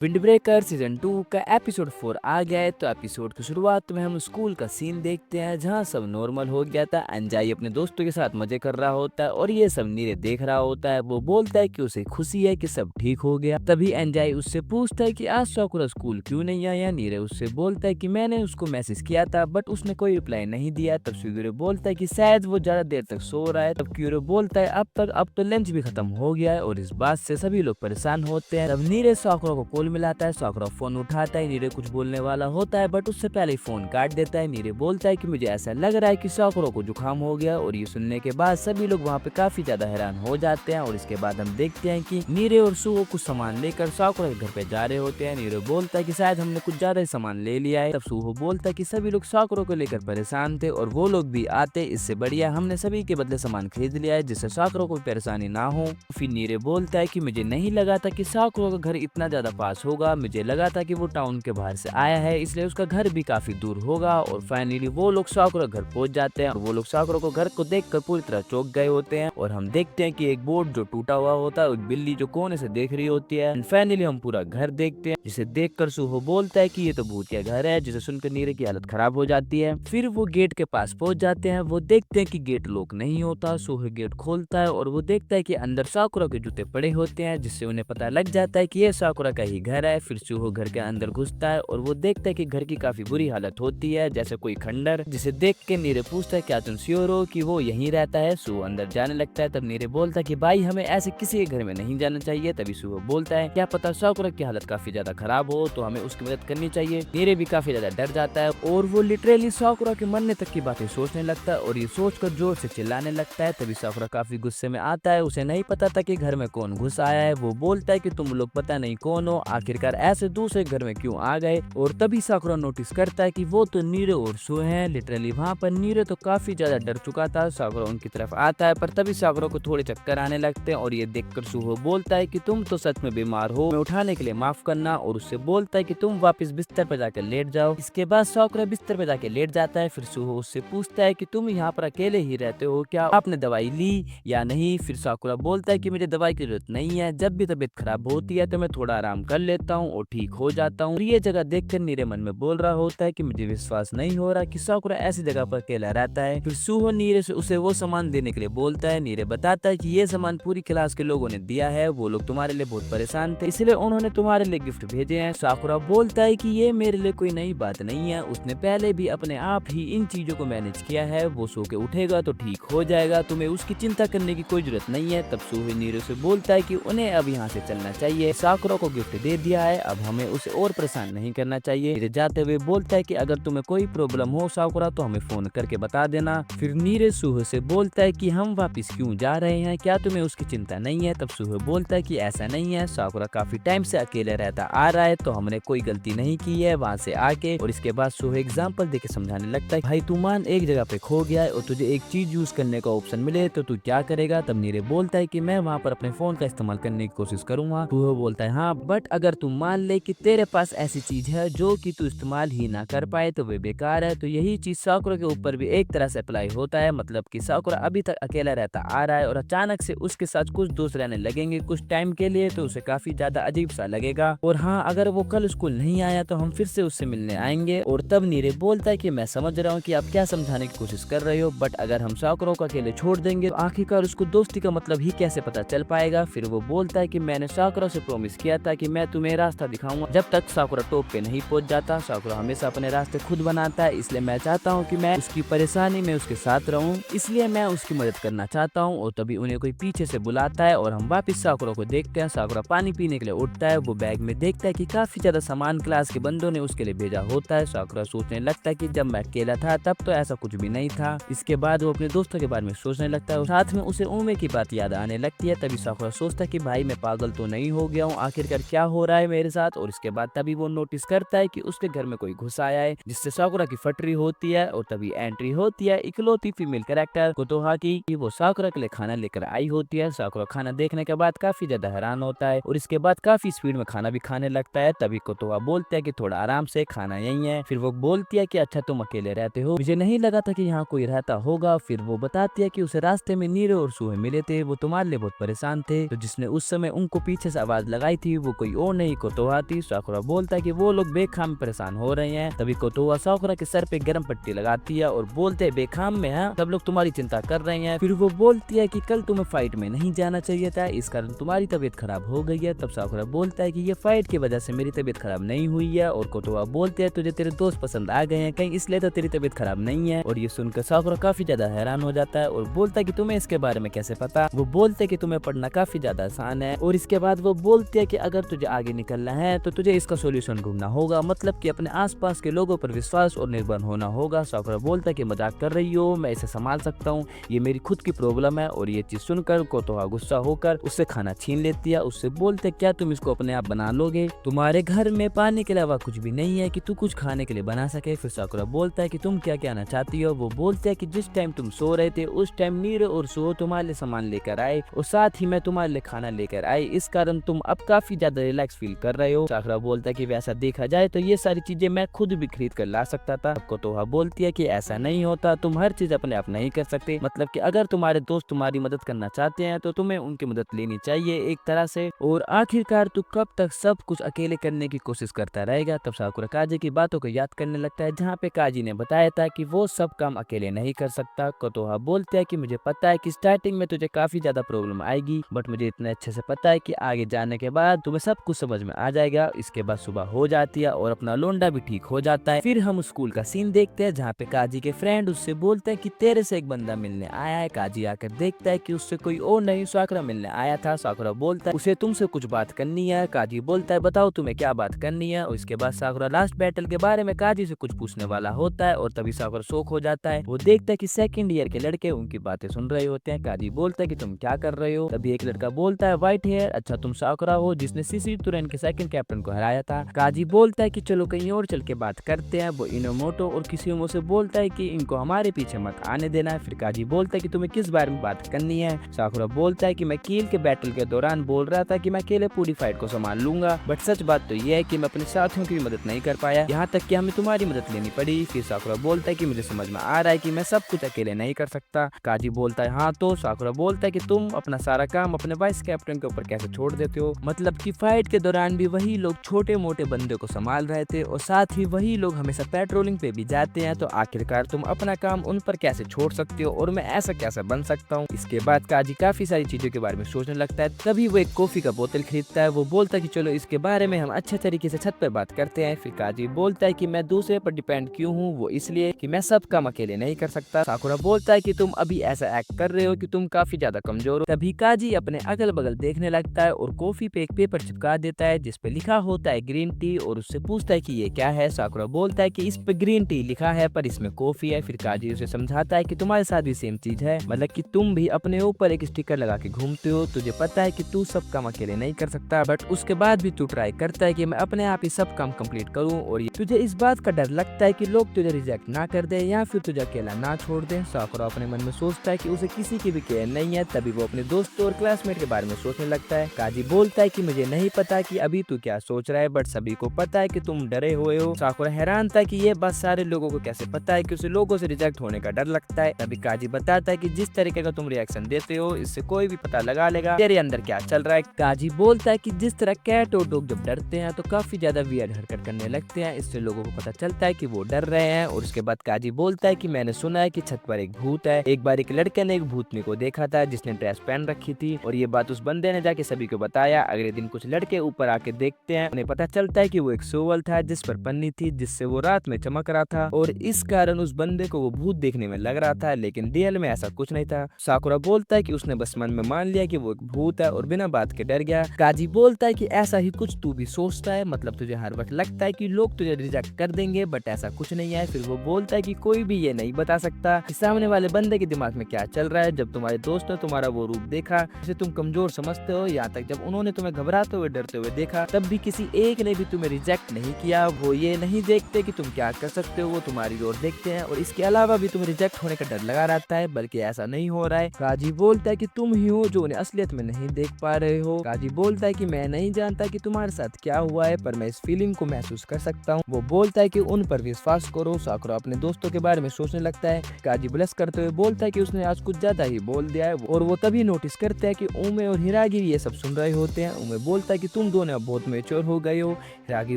Wind breaker season 2 का episode 4 आ गया है। तो एपिसोड की शुरुआत में हम स्कूल का सीन देखते हैं जहां सब नॉर्मल हो गया था। अंजाई अपने दोस्तों के साथ मजे कर रहा होता है और ये सब नीरे देख रहा होता है। वो बोलता है कि उसे खुशी है कि सब ठीक हो गया। तभी अंजाई उससे पूछता है कि आज साकुरा स्कूल क्यों नहीं आया। नीरे उससे बोलता है कि मैंने उसको मैसेज किया था बट उसने कोई रिप्लाई नहीं दिया। तब सुगुरे बोलता है कि शायद वो ज्यादा देर तक सो रहा है। तब क्यूरो बोलता है अब तो लंच भी खत्म हो गया है और इस बात से सभी लोग परेशान होते हैं। तब नीरे साकुरा को कॉल मिलाता है। साकुरा फोन उठाता है। नीरे कुछ बोलने वाला होता है बट उससे पहले ही फोन काट देता है। नीरे बोलता है कि मुझे ऐसा लग रहा है कि साकुरा को जुकाम हो गया। और ये सुनने के बाद सभी लोग वहाँ पे काफी ज्यादा हैरान हो जाते हैं। और इसके बाद हम देखते हैं कि नीरे और सुहो कुछ सामान लेकर साकुरा के घर पे जा रहे होते हैं। नीरे बोलता है कि शायद हमने कुछ ज्यादा ही सामान ले लिया है। तब सुहो बोलता है कि सभी लोग साकुरा को लेकर परेशान थे और वो लोग भी आते, इससे बढ़िया हमने सभी के बदले सामान खरीद लिया है जिससे साकुरा को परेशानी ना हो। फिर नीरे बोलता है कि मुझे नहीं लगा था कि साकुरा का घर इतना ज्यादा पास होगा। मुझे लगा था कि वो टाउन के बाहर से आया है इसलिए उसका घर भी काफी दूर होगा। और फाइनली वो लोग साकुरा घर पहुंच जाते हैं और वो लोग साकुरा को घर को देखकर पूरी तरह चौंक गए होते हैं। और हम देखते हैं कि एक बोर्ड जो टूटा हुआ होता है, एक बिल्ली जो कोने से देख रही होती है। एंड फाइनली हम पूरा घर देखते हैं जिसे देखकर सुहो बोलता है कि ये तो भूतिया घर है, जिसे सुनकर नीरे की हालत खराब हो जाती है। फिर वो गेट के पास पहुंच जाते हैं। वो देखते हैं कि गेट लॉक नहीं होता। सुहो गेट खोलता है और वो देखता है कि अंदर साकुरा के जूते पड़े होते हैं जिससे उन्हें पता लग जाता है कि ये साकुरा का ही घर है। फिर सुहो घर के अंदर घुसता है और वो देखता है कि घर की काफी बुरी हालत होती है जैसे कोई खंडर, जिसे देख के नीरे पूछता है क्या तुम श्योर हो कि वो यहीं रहता है। सुहो अंदर जाने लगता है। तब नीरे बोलता है कि भाई हमें ऐसे किसी के घर में नहीं जाना चाहिए। तभी सुहो बोलता है क्या पता साकुरा की हालत काफी ज्यादा खराब हो तो हमें उसकी मदद करनी चाहिए। नीरे भी काफी ज्यादा डर जाता है और वो लिटरली साकुरा के मरने तक की बातें सोचने लगता है और ये सोचकर जोर से चिल्लाने लगता है। तभी साकुरा काफी गुस्से में आता है। उसे नहीं पता था कि घर में कौन घुस आया है। वो बोलता है कि तुम लोग पता नहीं कौन हो, आखिरकार ऐसे दूसरे घर में क्यों आ गए। और तभी साकुरा नोटिस करता है कि वो तो नीरे और सो हैं। लिटरली वहाँ पर नीरे तो काफी ज्यादा डर चुका था। साकुरा उनकी तरफ आता है पर तभी साकुरा को थोड़े चक्कर आने लगते हैं और ये देखकर सुहो बोलता है कि तुम तो सच में बीमार हो, मैं उठाने के लिए माफ करना। और उससे बोलता है कि तुम वापस बिस्तर पर जाकर लेट जाओ। इसके बाद साकुरा बिस्तर पर जाकर लेट जाता है। फिर सुहो उससे पूछता है कि तुम यहाँ पर अकेले ही रहते हो, क्या आपने दवाई ली या नहीं। फिर साकुरा बोलता है कि मुझे दवाई की जरूरत नहीं है, जब भी तबीयत खराब होती है तो मैं थोड़ा आराम कर लेता हूँ और ठीक हो जाता हूँ। ये जगह देखकर नीरे मन में बोल रहा होता है कि मुझे विश्वास नहीं हो रहा कि साकुरा ऐसी जगह पर अकेला रहता है। फिर सुहो नीरे से उसे वो सामान देने के लिए बोलता है। नीरे बताता है कि ये सामान पूरी क्लास के लोगों ने दिया है, वो लोग तुम्हारे लिए बहुत परेशान थे इसलिए उन्होंने तुम्हारे लिए गिफ्ट भेजे हैं। साकुरा बोलता है कि ये मेरे लिए कोई नई बात नहीं है, उसने पहले भी अपने आप ही इन चीजों को मैनेज किया है, वो सो के उठेगा तो ठीक हो जाएगा, तुम्हें उसकी चिंता करने की कोई जरूरत नहीं है। तब सुहो नीरे से बोलता है कि उन्हें अब यहाँ से चलना चाहिए, साकुरा को गिफ्ट दे दिया है, अब हमें उसे और परेशान नहीं करना चाहिए। नीरे जाते हुए बोलता है कि अगर तुम्हें कोई प्रॉब्लम हो साकुरा तो हमें फोन करके बता देना। फिर नीरे सुहो से बोलता है कि हम वापस क्यों जा रहे हैं, क्या तुम्हें उसकी चिंता नहीं है। तब सुहो बोलता है कि ऐसा नहीं है, साकुरा काफी टाइम से अकेले रहता आ रहा है तो हमने कोई गलती नहीं की है वहाँ से आके। और इसके बाद सुहो एग्जाम्पल देके समझाने लगता है भाई तू मान एक जगह पे खो गया है और तुझे एक चीज यूज करने का ऑप्शन मिले तो तू क्या करेगा। तब नीरे बोलता है कि मैं वहाँ पर अपने फोन का इस्तेमाल करने की कोशिश करूंगा। सुहो बोलता है हाँ बट अगर तू मान ले कि तेरे पास ऐसी चीज है जो कि तू इस्तेमाल ही ना कर पाए तो वे बेकार है। तो यही चीज साकुरा के ऊपर भी एक तरह से अप्लाई होता है, मतलब कि साकुरा अभी तक अकेला रहता आ रहा है और अचानक से उसके साथ कुछ दोस्त रहने लगेंगे कुछ टाइम के लिए तो उसे काफी ज्यादा अजीब सा लगेगा। और हाँ अगर वो कल स्कूल नहीं आया तो हम फिर से उससे मिलने आएंगे। और तब नीरे बोलता है कि मैं समझ रहा हूँ कि आप क्या समझाने की कोशिश कर रहे हो बट अगर हम साकुरा को अकेले छोड़ देंगे तो आखिरकार उसको दोस्ती का मतलब ही कैसे पता चल पाएगा। फिर वो बोलता है कि मैंने साकुरा से प्रॉमिस किया था कि मैं तुम्हें रास्ता दिखाऊंगा जब तक साकुरा टॉप पे नहीं पहुंच जाता। साकुरा हमेशा अपने रास्ते खुद बनाता है इसलिए मैं चाहता हूँ कि मैं उसकी परेशानी में उसके साथ रहूं, इसलिए मैं उसकी मदद करना चाहता हूँ। और तभी उन्हें कोई पीछे से बुलाता है और हम वापिस साकुरा को देखते हैं। साकुरा पानी पीने के लिए उठता है, वो बैग में देखता है कि काफी ज्यादा सामान क्लास के बंदों ने उसके लिए भेजा होता है। साकुरा सोचने लगता है कि जब मैं अकेला था तब तो ऐसा कुछ भी नहीं था। इसके बाद वो अपने दोस्तों के बारे में सोचने लगता है और साथ में उसे उमे की बात याद आने लगती है। तभी साकुरा सोचता है कि भाई मैं पागल तो नहीं हो गया हूँ, आखिरकार क्या हो रहा है मेरे साथ। और इसके बाद तभी वो नोटिस करता है कि उसके घर में कोई घुस आया है जिससे साकुरा की फटरी होती है। और तभी एंट्री होती है इकलौती फीमेल कैरेक्टर कोतोहा की, वो साकुरा के लिए खाना लेकर आई होती है। साकुरा खाना देखने के बाद काफी ज्यादा हैरान होता है और इसके बाद काफी स्पीड में खाना भी खाने लगता है। तभी कोतोहा बोलता है कि थोड़ा आराम से, खाना यही है। फिर वो बोलती है कि अच्छा तुम अकेले रहते हो, मुझे नहीं लगा था कि यहाँ कोई रहता होगा। फिर वो बताती है कि उसे रास्ते में नीरे और सुहे मिले थे, वो तुम्हारे लिए बहुत परेशान थे, तो जिसने उस समय उनको पीछे से आवाज लगाई थी वो कोई और ओ नहीं कोतोहा आती। साकुरा बोलता है कि वो लोग बेखाम परेशान हो रहे हैं। तभी कोतोहा साकुरा के सर पे गर्म पट्टी लगाती है और बोलते है बेखाम में है, सब लोग तुम्हारी चिंता कर रहे हैं। फिर वो बोलती है कि कल तुम्हें फाइट में नहीं जाना चाहिए था, इस कारण तुम्हारी तबीयत खराब हो गई है। तब साकुरा बोलता है कि ये फाइट की वजह से मेरी तबीयत खराब नहीं हुई है। और कोतोहा बोलते हैं तुझे तेरे दोस्त पसंद आ गए हैं कहीं, इसलिए तो तेरी तबीयत खराब नहीं है। और ये सुनकर साकुरा काफी ज्यादा हैरान हो जाता है और बोलता है कि तुम्हें इसके बारे में कैसे पता। वो बोलते है कि तुम्हें पढ़ना काफी ज्यादा आसान है। और इसके बाद वो बोलते है कि अगर तुझे आगे निकलना है तो तुझे इसका सोल्यूशन ढूंढना होगा, मतलब कि अपने आसपास के लोगों पर विश्वास और निर्भर होना होगा। साकुरा बोलता है कि मजाक कर रही हो, मैं इसे संभाल सकता हूँ, ये मेरी खुद की प्रॉब्लम है। और ये चीज सुनकर कोतोहा गुस्सा होकर उससे खाना छीन लेती है। उससे बोलते क्या तुम इसको अपने आप बना लोगे, तुम्हारे घर में पाने के अलावा कुछ भी नहीं है कि तू कुछ खाने के लिए बना सके। फिर साकुरा बोलता है कि तुम क्या कहना चाहती हो। वो बोलते है कि जिस टाइम तुम सो रहे थे उस टाइम नीरो और सो तुम्हारे लिए सामान लेकर आए और साथ ही मैं तुम्हारे लिए खाना लेकर आई, इस कारण तुम अब काफी ज्यादा रिलैक्स फील कर रहे हो। साकुरा बोलता है कि वैसा देखा जाए तो ये सारी चीजें मैं खुद भी खरीद कर ला सकता था। कोतोहा बोलती है कि ऐसा नहीं होता, तुम हर चीज अपने आप नहीं कर सकते, मतलब कि अगर तुम्हारे दोस्त तुम्हारी मदद करना चाहते हैं तो तुम्हें उनकी मदद लेनी चाहिए एक तरह से। और आखिरकार तू कब तक सब कुछ अकेले करने की कोशिश करता रहेगा। तब साकुरा काजी की बातों को याद करने लगता है जहाँ पे काजी ने बताया था कि वो सब काम अकेले नहीं कर सकता। कोतोहा बोलते है कि मुझे पता है कि स्टार्टिंग में तुझे काफी ज्यादा प्रॉब्लम आएगी, बट मुझे इतने अच्छे से पता है कि आगे जाने के बाद तुम्हें सब कुछ समझ में आ जाएगा। इसके बाद सुबह हो जाती है और अपना लोंडा भी ठीक हो जाता है। फिर हम स्कूल का सीन देखते हैं जहाँ पे काजी के फ्रेंड उससे बोलते हैं कि तेरे से एक बंदा मिलने आया है। काजी आकर देखता है कि उससे कोई और नहीं साकुरा मिलने आया था। साकुरा बोलता है उसे तुमसे कुछ बात करनी है। काजी बोलता है बताओ तुम्हें क्या बात करनी है। और इसके बाद साकुरा लास्ट बैटल के बारे में काजी से कुछ पूछने वाला होता है और तभी साकुरा शॉक हो जाता है। वो देखता है कि सेकंड ईयर के लड़के उनकी बातें सुन रहे होते हैं। काजी बोलता है कि तुम क्या कर रहे हो। तभी एक लड़का बोलता है व्हाइट हेयर, अच्छा तुम साकुरा हो जिसने सीसी तुरन के सेकंड कैप्टन को हराया था। काजी बोलता है कि चलो कहीं और चल के बात करते हैं। वो इनोमोटो और किसिमो से बोलता है कि इनको हमारे पीछे मत आने देना है। फिर काजी बोलता है कि तुम्हें किस बारे में बात करनी है। साकुरा बोलता है कि मैं कील के बैटल के दौरान बोल रहा था कि मैं अकेले पूरी फाइट को संभाल लूंगा, बट सच बात तो यह है कि मैं अपने साथियों की भी मदद नहीं कर पाया, यहाँ तक कि हमें तुम्हारी मदद लेनी पड़ी। फिर साकुरा बोलता है कि मुझे समझ में आ रहा है कि मैं सब कुछ अकेले नहीं कर सकता। काजी बोलता है हाँ तो। साकुरा बोलता है कि तुम अपना सारा काम अपने वाइस कैप्टन के ऊपर कैसे छोड़ देते हो, मतलब कि फाइट के दौरान भी वही लोग छोटे मोटे बंदे को संभाल रहे थे और साथ ही वही लोग हमेशा पेट्रोलिंग पे भी जाते हैं, तो आखिरकार तुम अपना काम उन पर कैसे छोड़ सकते हो और मैं ऐसा कैसे बन सकता हूँ। इसके बाद काजी काफी सारी चीजों के बारे में सोचने लगता है। तभी वो एक कॉफी का बोतल खरीदता है। वो बोलता है कि चलो इसके बारे में हम अच्छे तरीके से छत पर बात करते हैं। फिर काजी बोलता है कि मैं दूसरे पर डिपेंड क्यों हूँ, वो इसलिए कि मैं सब काम अकेले नहीं कर सकता। साकुरा बोलता है कि तुम अभी ऐसा एक्ट कर रहे हो कि तुम काफी ज्यादा कमजोर हो। तभी काजी अपने अगल बगल देखने लगता है और कॉफी पे एक पेपर चिपका देता है जिसपे लिखा होता है ग्रीन टी और उससे पूछता है कि ये क्या है। साकुरा बोलता है कि इस पे ग्रीन टी लिखा है पर इसमें कॉफी है। फिर काजी उसे समझाता है कि तुम्हारे साथ भी सेम चीज है, मतलब कि तुम भी अपने ऊपर एक स्टिकर लगा के घूमते हो, तुझे पता है कि तू सब काम अकेले नहीं कर सकता, बट उसके बाद भी तू ट्राई करता है कि मैं अपने आप ही सब काम कंप्लीट करूं और तुझे इस बात का डर लगता है कि लोग तुझे रिजेक्ट ना कर दे या फिर तुझे अकेला ना छोड़ दे। साकुरा अपने मन में सोचता है कि उसे किसी की भी केयर नहीं है। तभी वो अपने दोस्तों और क्लासमेट के बारे में सोचने लगता है। काजी बोलता है कि मुझे नहीं पता कि अभी तू क्या सोच रहा है, बट सभी को पता है कि तुम डरे हुए हो। साकुरा हैरान था कि ये बात सारे लोगों को कैसे पता है कि उसे लोगों से रिजेक्ट होने का डर लगता है। तभी काजी बताता है कि जिस तरीके का तुम रिएक्शन देते हो इससे कोई भी पता लगा लेगा तेरे अंदर क्या चल रहा है। काजी बोलता है कि जिस तरह कैट और डॉग जब डरते हैं तो काफी ज्यादा वियर्ड हरकत करने लगते हैं, इससे लोगों को पता चलता है कि वो डर रहे हैं। और उसके बाद काजी बोलता है कि मैंने सुना है कि छत पर एक भूत है। एक बार एक लड़के ने एक भूतनी को देखा था जिसने ड्रेस पहन रखी थी और ये बात उस बंदे ने जाके सभी को बताया। अगले दिन कुछ लड़के ऊपर आके देखते हैं, उन्हें पता चलता है कि वो एक सोवल था जिस पर पन्नी थी जिससे वो रात में चमक रहा था और इस कारण उस बंदे को वो भूत देखने में लग रहा था, लेकिन रियल में ऐसा कुछ नहीं था। साकुरा बोलता है कि उसने बस मन में मान लिया कि वो एक भूत है और बिना बात के डर गया। काजी बोलता है कि ऐसा ही कुछ तू भी सोचता है, मतलब तुझे हर वक्त लगता है कि लोग तुझे रिजेक्ट कर देंगे, बट ऐसा कुछ नहीं है। फिर वो बोलता है कि कोई भी ये नहीं बता सकता कि सामने वाले बंदे के दिमाग में क्या चल रहा है। जब तुम्हारे दोस्त ने तुम्हारा वो रूप देखा जिसे तुम कमजोर समझते हो, यहाँ तक जब उन्होंने तुम्हें घबराते हुए डरते हुए देखा, तब भी किसी एक ने भी तुम्हें रिजेक्ट नहीं किया। वो ये नहीं देखते कि तुम क्या कर सकते हो, वो तुम्हारी ओर देखते हैं और इसके अलावा भी तुम्हें रिजेक्ट होने का डर लगा रहता है, बल्कि ऐसा नहीं हो रहा है। काजी बोलता है कि तुम ही हो जो उन्हें असलियत में नहीं देख पा रहे हो। काजी बोलता है कि मैं नहीं जानता कि तुम्हारे साथ क्या हुआ है, पर मैं इस फीलिंग को महसूस कर सकता हूँ। वो बोलता है कि उन पर विश्वास करो। साकुरा अपने दोस्तों के बारे में सोचने लगता है। काजी ब्लश करते हुए बोलता है कि उसने आज कुछ ज्यादा ही बोल दिया है और वो तभी नोटिस करते हैं कि उमे और हिरागिरी ये सब सुन रहे होते हैं। उमे बोलता है कि तुम दोनों अब बहुत मैच्योर हो गए हो। हिरागी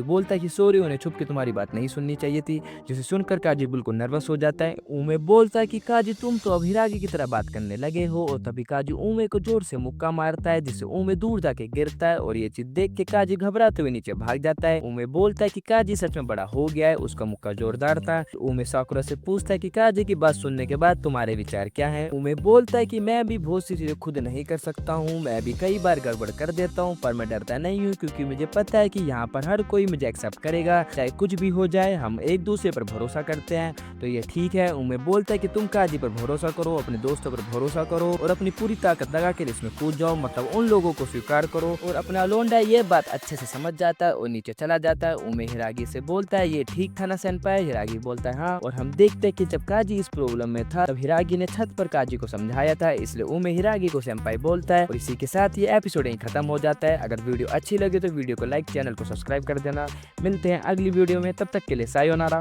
बोलता है कि सॉरी, उन्हें छुप के तुम्हारी बात नहीं सुननी चाहिए थी, जिसे सुनकर काजी बिल्कुल नर्वस हो जाता है। उमे बोलता है कि काजी तुम तो अब हिरागी की तरह बात करने लगे हो, और तभी काजी उमे को जोर से मुक्का मारता है, जिससे उमे दूर जाके गिरता है और ये चीज देख के काजी घबराते हुए नीचे भाग जाता है। उमे बोलता है कि काजी सच में बड़ा हो गया है, उसका मुक्का जोरदार था। उमे साकुरा से पूछता है कि काजी की बात सुनने के बाद तुम्हारे विचार क्या है। उमे बोलता है कि मैं भी बहुत सी चीजें खुद नहीं कर सकता हूँ, मैं भी कई बार गड़बड़ कर देता हूँ, पर मैं डरता नहीं हूँ क्योंकि मुझे पता है कि यहाँ पर हर कोई मुझे एक्सेप्ट करेगा, चाहे कुछ भी हो जाए, हम एक दूसरे पर भरोसा करते हैं, तो ये ठीक है। उमे बोलता है कि तुम काजी पर भरोसा करो, अपने दोस्तों पर भरोसा करो और अपनी पूरी ताकत लगा के इसमें कूद जाओ, मतलब उन लोगों को स्वीकार करो। और अपना लोंडा ये बात अच्छे से समझ जाता है और नीचे चला जाता है। उमे हिरागी से बोलता है ये ठीक था ना सेनपाई। हिरागी बोलता है हाँ। और हम देखते हैं कि जब काजी इस प्रॉब्लम में था तब हिरागी ने छत पर काजी को समझाया था, इसलिए उमे हिरागी को सेनपाई बोलता है। और इसी के साथ ये एपिसोड यहीं खत्म हो जाता है। अगर वीडियो अच्छी लगे तो वीडियो को लाइक, चैनल को सब्सक्राइब कर देना। मिलते हैं अगली वीडियो में, तब तक के लिए सायोनारा।